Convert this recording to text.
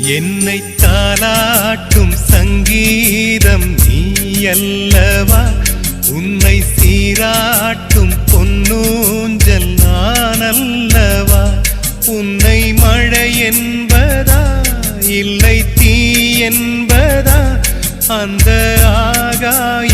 என்னை தாலாட்டும் சங்கீதம் நீ அல்லவா, உன்னை சீராட்டும் பொன்னூஞ்சல் நான் அல்லவா. உன்னை மழை என்பதா இல்லை தீ என்பதா, அந்த ஆகாய